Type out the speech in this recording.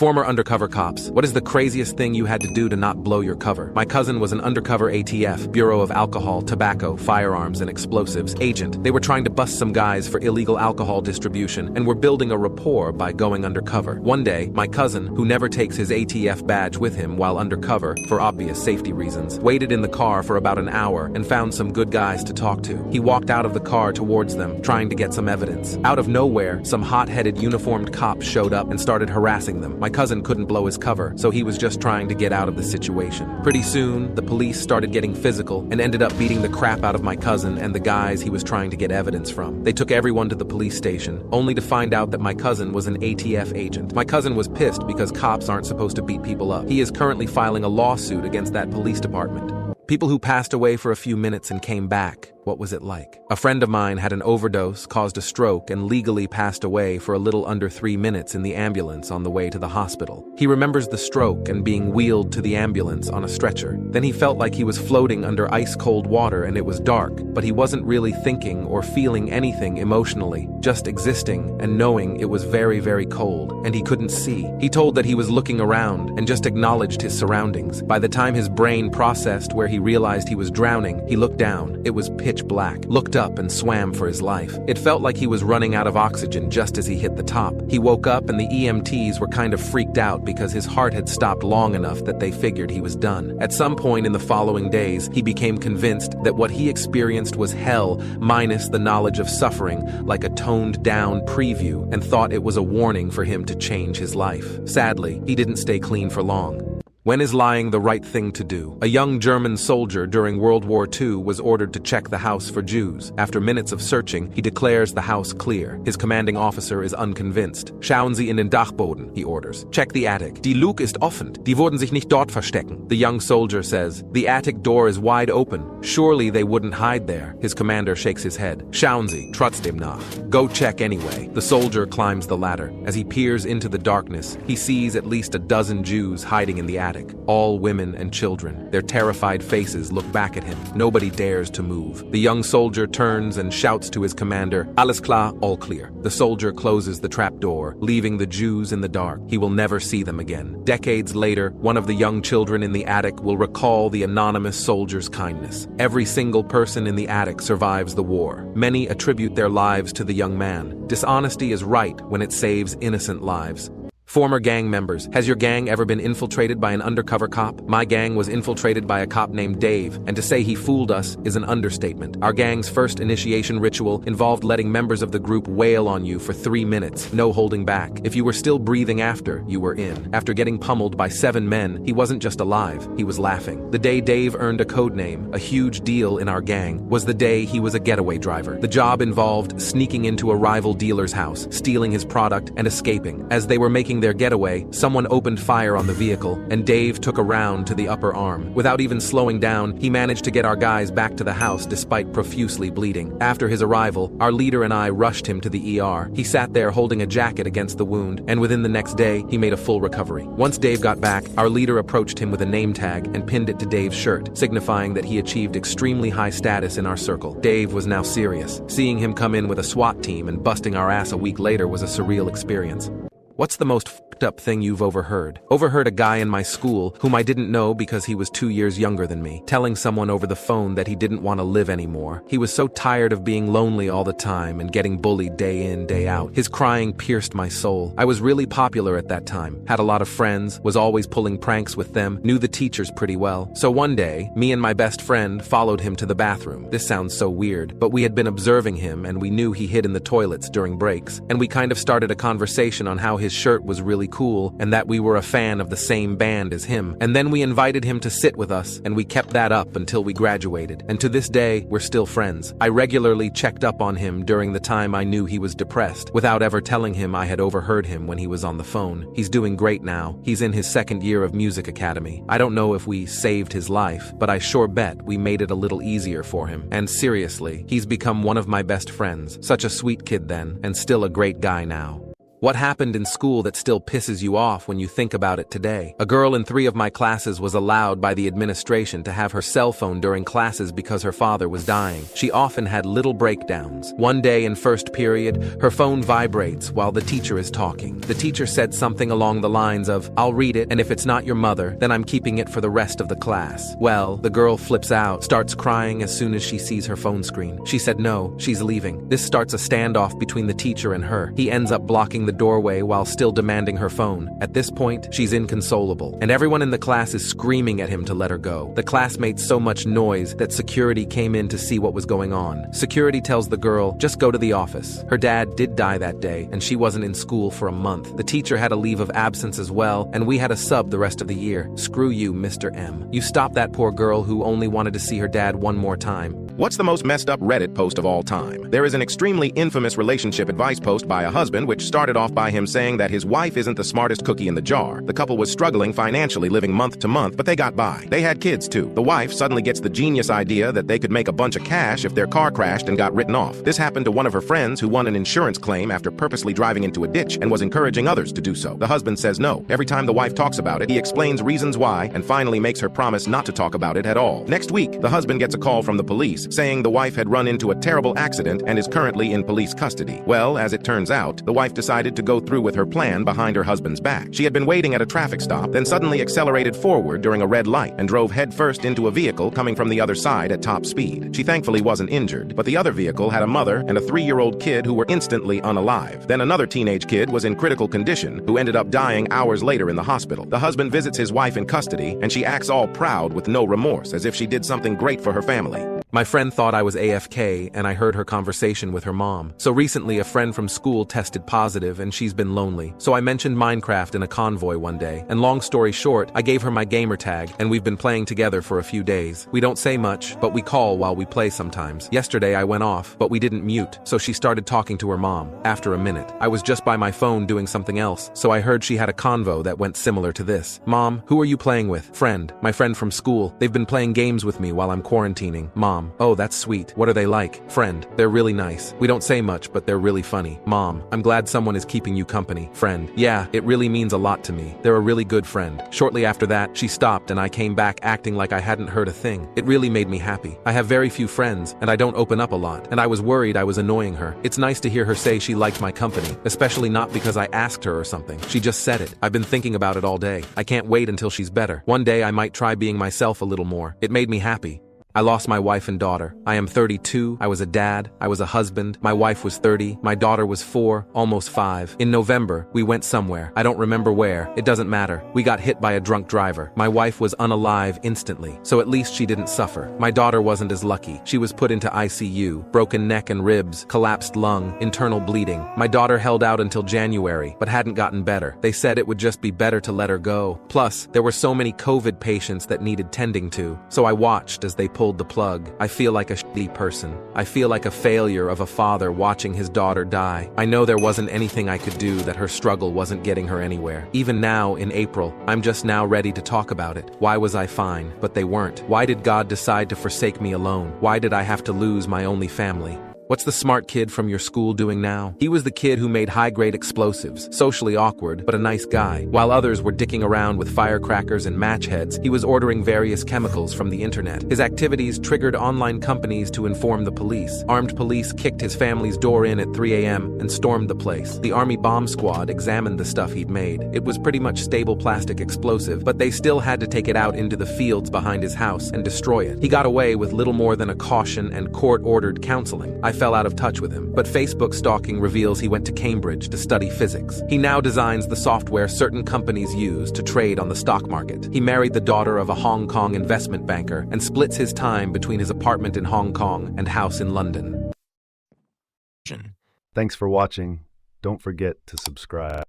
Former undercover cops. What is the craziest thing you had to do to not blow your cover? My cousin was an undercover ATF, Bureau of Alcohol, Tobacco, Firearms, and Explosives, agent. They were trying to bust some guys for illegal alcohol distribution and were building a rapport by going undercover. One day, my cousin, who never takes his ATF badge with him while undercover, for obvious safety reasons, waited in the car for about an hour and found some good guys to talk to. He walked out of the car towards them, trying to get some evidence. Out of nowhere, some hot-headed uniformed cops showed up and started harassing them. My cousin couldn't blow his cover, so he was just trying to get out of the situation. Pretty soon, the police started getting physical and ended up beating the crap out of my cousin and the guys he was trying to get evidence from. They took everyone to the police station, only to find out that my cousin was an ATF agent. My cousin was pissed because cops aren't supposed to beat people up. He is currently filing a lawsuit against that police department. People who passed away for a few minutes and came back. What was it like? A friend of mine had an overdose, caused a stroke, and legally passed away for a little under 3 minutes in the ambulance on the way to the hospital. He remembers the stroke and being wheeled to the ambulance on a stretcher. Then he felt like he was floating under ice-cold water and it was dark, but he wasn't really thinking or feeling anything emotionally, just existing and knowing it was very, very cold, and he couldn't see. He told that he was looking around and just acknowledged his surroundings. By the time his brain processed where he realized he was drowning, he looked down. It was pitch black, looked up and swam for his life. It felt like he was running out of oxygen just as he hit the top. He woke up and the EMTs were kind of freaked out because his heart had stopped long enough that they figured he was done. At some point in the following days, he became convinced that what he experienced was hell minus the knowledge of suffering, like a toned-down preview, and thought it was a warning for him to change his life. Sadly, he didn't stay clean for long. When is lying the right thing to do? A young German soldier during World War II was ordered to check the house for Jews. After minutes of searching, he declares the house clear. His commanding officer is unconvinced. Schauen Sie in den Dachboden, he orders. Check the attic. Die Luke ist offen. Die wurden sich nicht dort verstecken. The young soldier says, the attic door is wide open. Surely they wouldn't hide there. His commander shakes his head. Schauen Sie, trotzdem nach. Go check anyway. The soldier climbs the ladder. As he peers into the darkness, he sees at least a dozen Jews hiding in the attic. All women and children. Their terrified faces look back at him. Nobody dares to move. The young soldier turns and shouts to his commander, Alles klar, all clear. The soldier closes the trap door, leaving the Jews in the dark. He will never see them again. Decades later, one of the young children in the attic will recall the anonymous soldier's kindness. Every single person in the attic survives the war. Many attribute their lives to the young man. Dishonesty is right when it saves innocent lives. Former gang members. Has your gang ever been infiltrated by an undercover cop? My gang was infiltrated by a cop named Dave, and to say he fooled us is an understatement. Our gang's first initiation ritual involved letting members of the group wail on you for 3 minutes, no holding back. If you were still breathing after, you were in. After getting pummeled by 7 men, he wasn't just alive, he was laughing. The day Dave earned a code name, a huge deal in our gang, was the day he was a getaway driver. The job involved sneaking into a rival dealer's house, stealing his product, and escaping. As they were making their getaway, someone opened fire on the vehicle, and Dave took a round to the upper arm. Without even slowing down, he managed to get our guys back to the house despite profusely bleeding. After his arrival, our leader and I rushed him to the ER. He sat there holding a jacket against the wound, and within the next day, he made a full recovery. Once Dave got back, our leader approached him with a name tag and pinned it to Dave's shirt, signifying that he achieved extremely high status in our circle. Dave was now serious. Seeing him come in with a SWAT team and busting our ass a week later was a surreal experience. What's the most fucked up thing you've overheard? Overheard a guy in my school, whom I didn't know because he was 2 years younger than me, telling someone over the phone that he didn't want to live anymore. He was so tired of being lonely all the time and getting bullied day in, day out. His crying pierced my soul. I was really popular at that time, had a lot of friends, was always pulling pranks with them, knew the teachers pretty well. So one day, me and my best friend followed him to the bathroom. This sounds so weird, but we had been observing him and we knew he hid in the toilets during breaks, and we kind of started a conversation on how his shirt was really cool and that we were a fan of the same band as him. And then we invited him to sit with us, and we kept that up until we graduated. And to this day, we're still friends. I regularly checked up on him during the time I knew he was depressed, without ever telling him I had overheard him when he was on the phone. He's doing great now. He's in his 2nd year of music academy. I don't know if we saved his life, but I sure bet we made it a little easier for him. And seriously, he's become one of my best friends. Such a sweet kid then, and still a great guy now. What happened in school that still pisses you off when you think about it today? A girl in 3 of my classes was allowed by the administration to have her cell phone during classes because her father was dying. She often had little breakdowns. One day in first period, her phone vibrates while the teacher is talking. The teacher said something along the lines of, "I'll read it, and if it's not your mother, then I'm keeping it for the rest of the class." Well, the girl flips out, starts crying as soon as she sees her phone screen. She said no, she's leaving. This starts a standoff between the teacher and her. He ends up blocking the doorway while still demanding her phone. At this point, she's inconsolable, and everyone in the class is screaming at him to let her go. The class made so much noise that security came in to see what was going on. Security tells the girl, "Just go to the office." Her dad did die that day, and she wasn't in school for a month. The teacher had a leave of absence as well, and we had a sub the rest of the year. Screw you, Mr. M. You stopped that poor girl who only wanted to see her dad one more time. What's the most messed up Reddit post of all time? There is an extremely infamous relationship advice post by a husband which started off by him saying that his wife isn't the smartest cookie in the jar. The couple was struggling financially, living month to month, but they got by. They had kids too. The wife suddenly gets the genius idea that they could make a bunch of cash if their car crashed and got written off. This happened to one of her friends who won an insurance claim after purposely driving into a ditch and was encouraging others to do so. The husband says no. Every time the wife talks about it, he explains reasons why and finally makes her promise not to talk about it at all. Next week, the husband gets a call from the police saying the wife had run into a terrible accident and is currently in police custody. Well, as it turns out, the wife decided to go through with her plan behind her husband's back. She had been waiting at a traffic stop, then suddenly accelerated forward during a red light and drove headfirst into a vehicle coming from the other side at top speed. She thankfully wasn't injured, but the other vehicle had a mother and a 3-year-old kid who were instantly unalive. Then another teenage kid was in critical condition who ended up dying hours later in the hospital. The husband visits his wife in custody, and she acts all proud with no remorse, as if she did something great for her family. My friend thought I was AFK, and I heard her conversation with her mom. So recently, a friend from school tested positive, and she's been lonely. So I mentioned Minecraft in a convoy one day, and long story short, I gave her my gamer tag, and we've been playing together for a few days. We don't say much, but we call while we play sometimes. Yesterday I went off, but we didn't mute, so she started talking to her mom. After a minute, I was just by my phone doing something else, so I heard she had a convo that went similar to this. "Mom, who are you playing with?" "Friend. My friend from school. They've been playing games with me while I'm quarantining." "Mom. Oh, that's sweet. What are they like?" "Friend. They're really nice. We don't say much, but they're really funny." "Mom. I'm glad someone is keeping you company." "Friend. Yeah, it really means a lot to me. They're a really good friend." Shortly after that, she stopped and I came back acting like I hadn't heard a thing. It really made me happy. I have very few friends, and I don't open up a lot, and I was worried I was annoying her. It's nice to hear her say she liked my company, especially not because I asked her or something. She just said it. I've been thinking about it all day. I can't wait until she's better. One day I might try being myself a little more. It made me happy. I lost my wife and daughter. I am 32, I was a dad, I was a husband, my wife was 30, my daughter was 4, almost 5. In November, we went somewhere. I don't remember where. It doesn't matter. We got hit by a drunk driver. My wife was unalive instantly, so at least she didn't suffer. My daughter wasn't as lucky. She was put into ICU, broken neck and ribs, collapsed lung, internal bleeding. My daughter held out until January, but hadn't gotten better. They said it would just be better to let her go. Plus, there were so many COVID patients that needed tending to, so I watched as they pulled the plug. I feel like a shitty person. I feel like a failure of a father watching his daughter die. I know there wasn't anything I could do, that her struggle wasn't getting her anywhere. Even now, in April, I'm just now ready to talk about it. Why was I fine, but they weren't? Why did God decide to forsake me alone? Why did I have to lose my only family? What's the smart kid from your school doing now? He was the kid who made high-grade explosives, socially awkward, but a nice guy. While others were dicking around with firecrackers and match heads, he was ordering various chemicals from the internet. His activities triggered online companies to inform the police. Armed police kicked his family's door in at 3 a.m. and stormed the place. The army bomb squad examined the stuff he'd made. It was pretty much stable plastic explosive, but they still had to take it out into the fields behind his house and destroy it. He got away with little more than a caution and court-ordered counseling. I fell out of touch with him, but Facebook stalking reveals he went to Cambridge to study physics. He now designs the software certain companies use to trade on the stock market. He married the daughter of a Hong Kong investment banker and splits his time between his apartment in Hong Kong and house in London. Thanks for watching. Don't forget to subscribe.